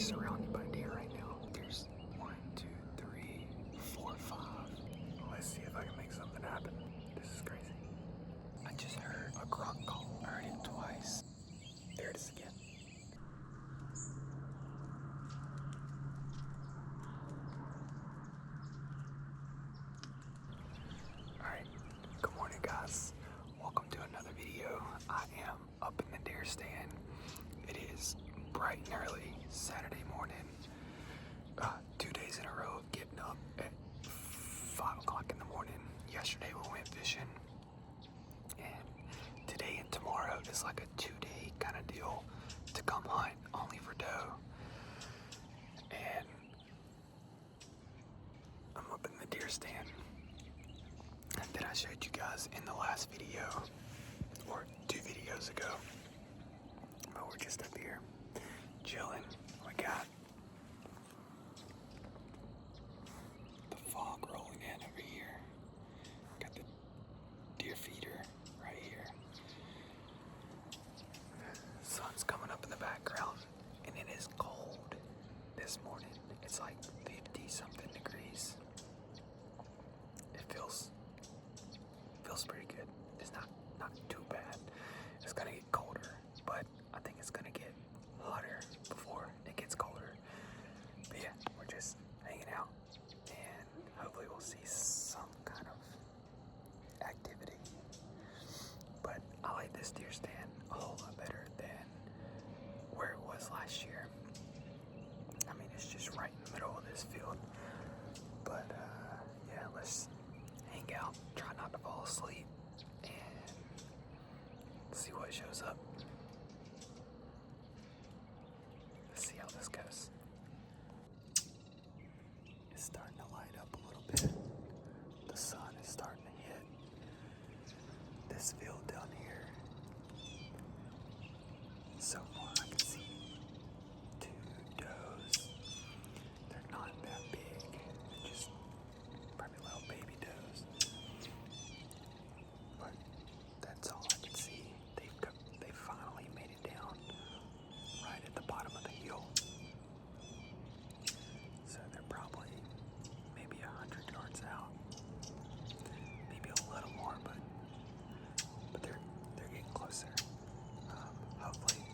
surrounded by deer right now. There's 1, 2, 3, 4, 5. Let's see if I can make something happen. This is crazy. I just heard a grunt call. I heard it twice. There it is again. Alright, good morning guys. Welcome to another video. I am up in the deer stand. It is bright and early Saturday morning. 2 days in a row of getting up at 5 o'clock in the morning. Yesterday we went fishing. And today and tomorrow is like a 2-day kind of deal to come hunt only for doe. And I'm up in the deer stand that I showed you guys in the last video, or 2 videos ago. But we're just up here chilling. We got the fog rolling in over here. Got the deer feeder right here. Sun's coming up in the background, and it is cold this morning. It's like 50 something degrees. It feels pretty good. It's not too bad. It's gonna get colder, but I think it's gonna get hotter before it gets colder. But yeah, we're just hanging out, and hopefully we'll see some kind of activity. But I like this deer stand a whole lot better than where it was last year. I mean, it's just right in the middle of this field. But yeah, let's hang out, try not to fall asleep, and see what shows up. Let's see how this goes. It's starting to light up a little bit. The sun is starting to hit this field down here. So far I can see 2 does. They're not that big. They're just probably little baby does. But that's all I can see. They finally made it down right at the bottom of the hill. So they're probably maybe 100 yards out. Maybe a little more, but they're getting closer. Hopefully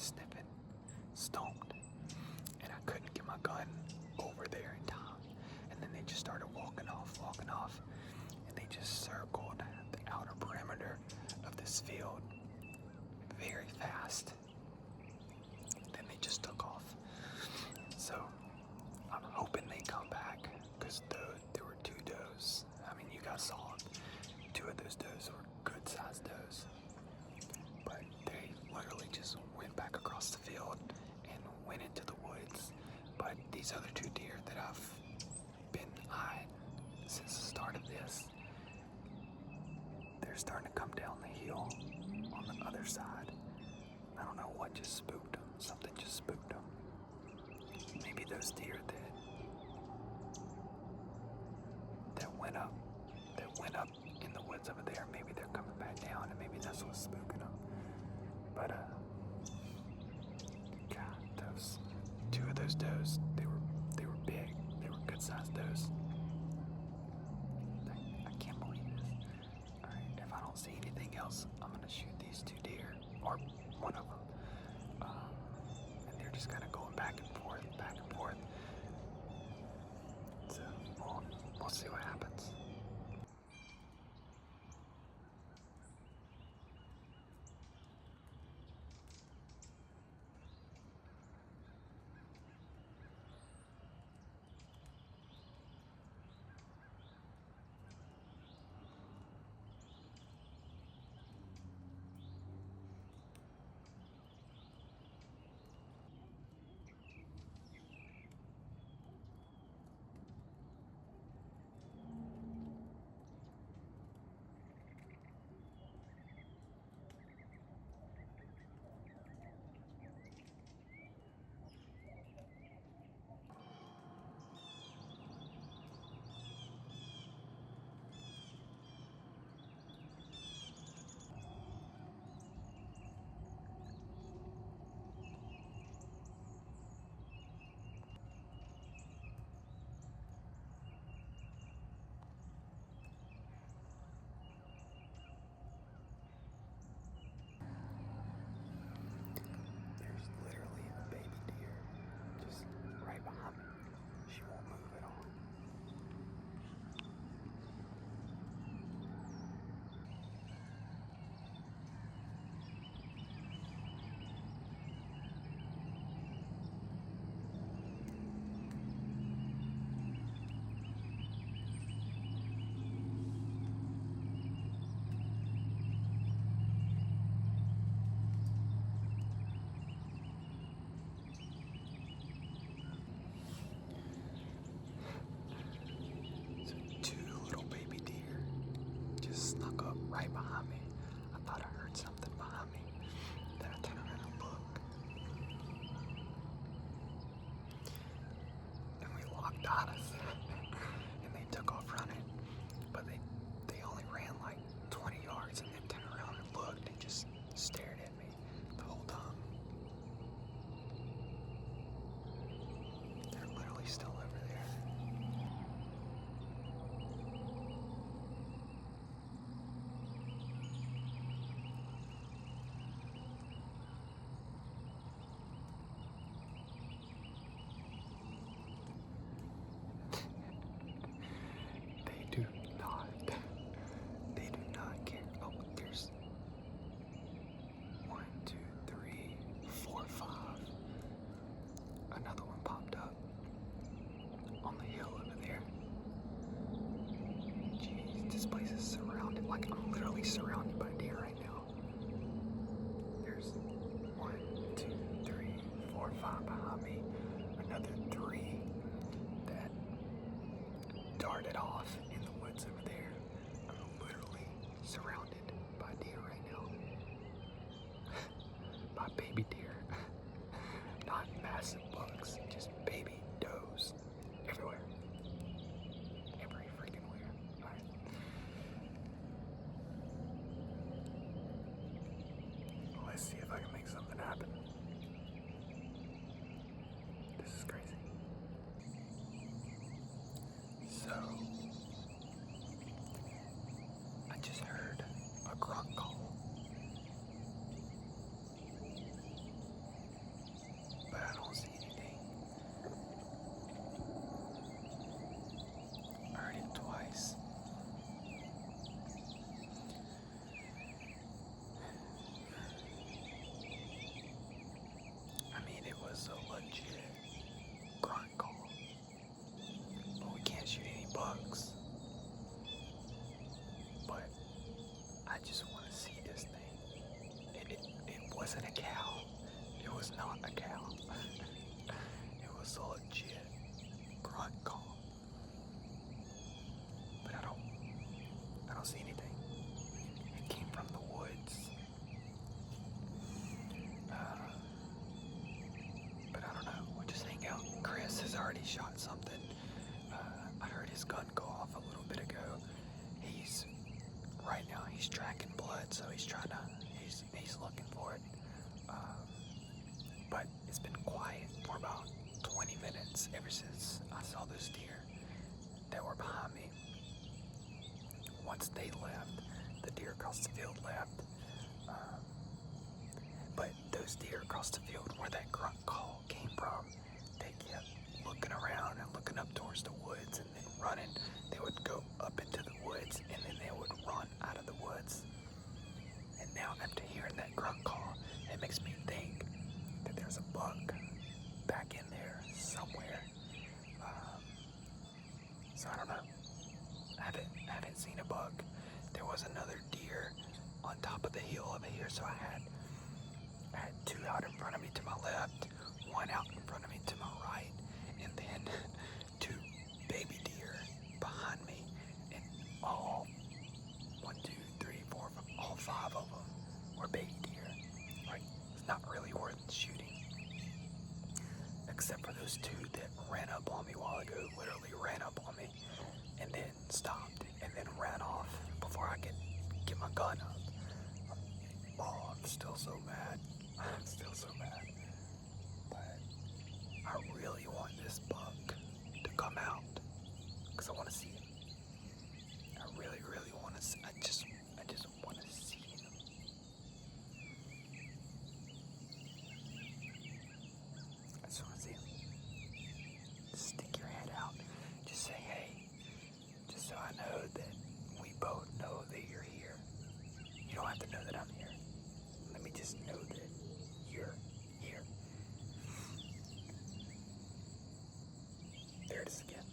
sniffing, stomped, and I couldn't get my gun over there in time. And then they just started walking off, and they just circled the outer perimeter of this field very fast. Then they just took off. So I'm hoping they come back, because there were two does. I mean, you guys saw it. Two of those does were good sized does. But they literally just went back across the field and went into the woods. But these other two deer that I've been eyeing since the start of this, they're starting to come down the hill on the other side. I don't know what just spooked them. Something just spooked them. Maybe those deer that went up in the woods over there, maybe they're coming back down, and maybe that's what's spooking them. But God, those two of those does, they were big. They were good sized does. I can't believe this. All right, if I don't see anything else, I'm gonna shoot these two deer, or one of them. And they're just kind of going back and forth, back and forth. So we'll see what happens. There's literally a baby deer just right behind me. She won't move at all. So two little baby deer just snuck up right behind me. I thought I heard something behind me. Then I turned around and looked. And we locked eyes. And they took off running. But they only ran like 20 yards and then turned around and looked and just stared at me the whole time. They're literally still over there. They do not care. Oh, there's 1, 2, 3, 4, 5. Another one popped up on the hill over there. Jeez, this place is surrounded. Like, I'm literally surrounded by deer right now. There's 1, 2, 3, 4, 5 behind me. Another 3 that darted off in the woods over there. I'm literally surrounded by deer right now. By baby deer. Not massive bucks, just baby does. Everywhere. Every freaking where. Alright. Let's see if I can make something happen. This is crazy. So, but it's been quiet for about 20 minutes ever since I saw those deer that were behind me. Once they left, the deer across the field left. But those deer across the field where that grunt call came from, they kept looking around and looking up towards the woods and then running. They would go up into the woods and then they would run out of the woods. And now after hearing that grunt call, it makes me think that there's a buck back in there somewhere. So I don't know. I haven't seen a buck. There was another deer on top of the hill over here, so I had two out in front of me to my left, one out in front of me to my right, and then two baby deer behind me, and all 1, 2, 3, 4, 5, all 5 of them were baby deer. Like, it's not really worth shooting, except for those 2 that ran up on me a while ago, literally ran up on me, and then stopped, and then ran off before I could get my gun up. Oh, I'm still so mad. I'm still so mad. But I really want this buck to come out because I want to see him. I really, really want to see. I just want to see him. I just want to see him. Stick your head out. Just say hey. Just so I know that we both know that you're here. You don't have to know that I'm here. Let me just know that you're here. There it is again.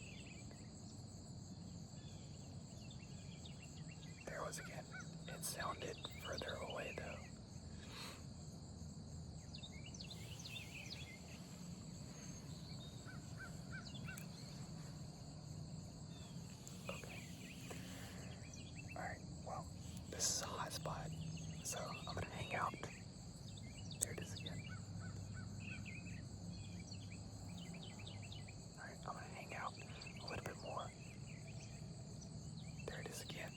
There it was again. It sounded further away though. Okay. Alright, well, this is a hot spot, so I'm gonna hang out. There it is again. Alright, I'm gonna hang out a little bit more. There it is again.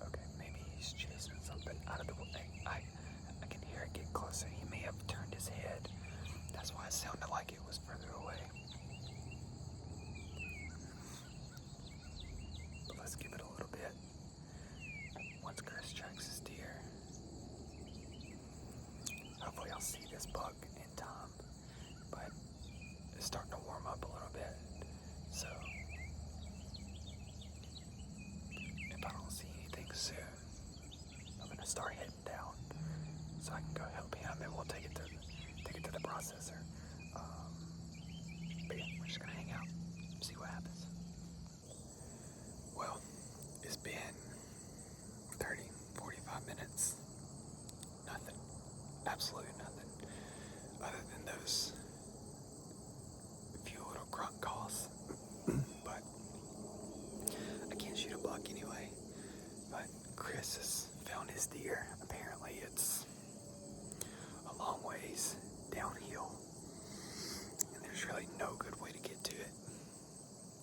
Okay, maybe he's chasing something out of the way. I can hear it get closer. He may have turned his head. That's why it sounded like it was further away. But let's give it a little bit. Once Chris tracks his deer, hopefully I'll see this buck in time. But it's starting to warm up a little bit. So if I don't see anything soon, I'm gonna start heading down so I can go help him and we'll take it to the processor. But yeah, we're just gonna hang out, see what happens. Well, it's been 30, 45 minutes. Nothing. Absolutely nothing. Other than those few little grunt calls. But I can't shoot a buck anyway. But Chris has found his deer. Apparently it's a long ways downhill. And there's really no good way to get to it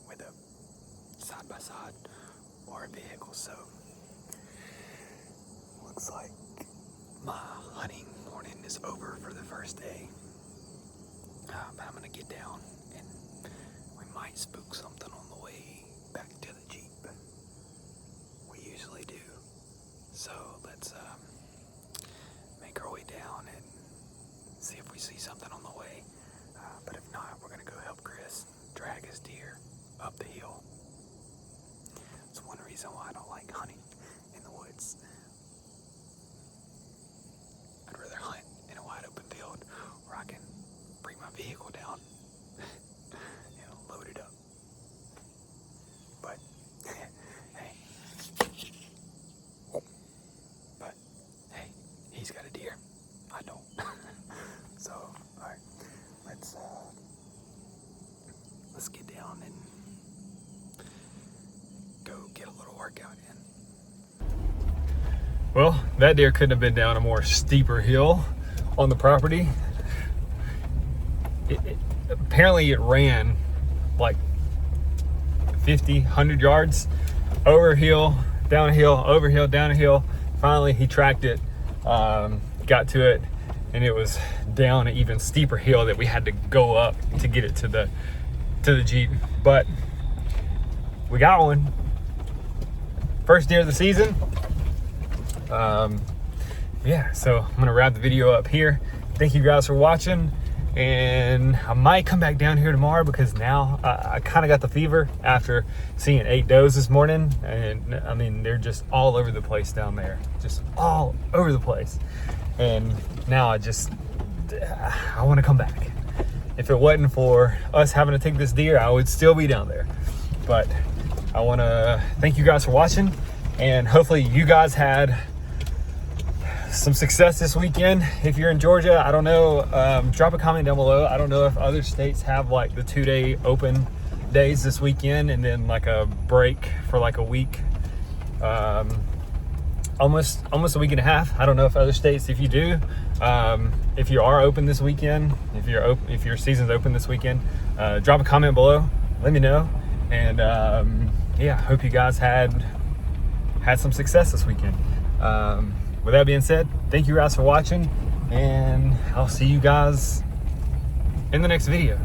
with a side-by-side or a vehicle. So looks like my hunting morning is over for the first day. But I'm gonna get down and we might spook something on the way back to the Jeep. We usually do. So let's make our way down and see if we see something on the way. But if not, we're gonna go help Chris drag his deer up the hill. It's one reason why I don't like hunting in the woods. I'd rather hunt in a wide open field where I can bring my vehicle down and load it up. But hey, he's got a deer. I don't. So, alright, let's get down and go get a little workout in. Well, that deer couldn't have been down a more steeper hill on the property. Apparently it ran like 50, 100 yards over hill, down a hill, over hill, down a hill. Finally, he tracked it, got to it, and it was down an even steeper hill that we had to go up to get it to the Jeep. But we got one. First deer of the season. Yeah, so I'm gonna wrap the video up here. Thank you guys for watching, and I might come back down here tomorrow because now I kind of got the fever after seeing 8 does this morning, and I mean they're just all over the place down there, just all over the place. And now I want to come back. If it wasn't for us having to take this deer, I would still be down there. But I want to thank you guys for watching, and hopefully you guys had some success this weekend. If you're in Georgia, I don't know, drop a comment down below. I don't know if other states have like the 2-day open days this weekend and then like a break for like a week, almost a week and a half. I don't know if other states, if you do, if you are open this weekend, if your season's open this weekend, drop a comment below, let me know. And yeah, hope you guys had some success this weekend. With that being said, thank you guys for watching, and I'll see you guys in the next video.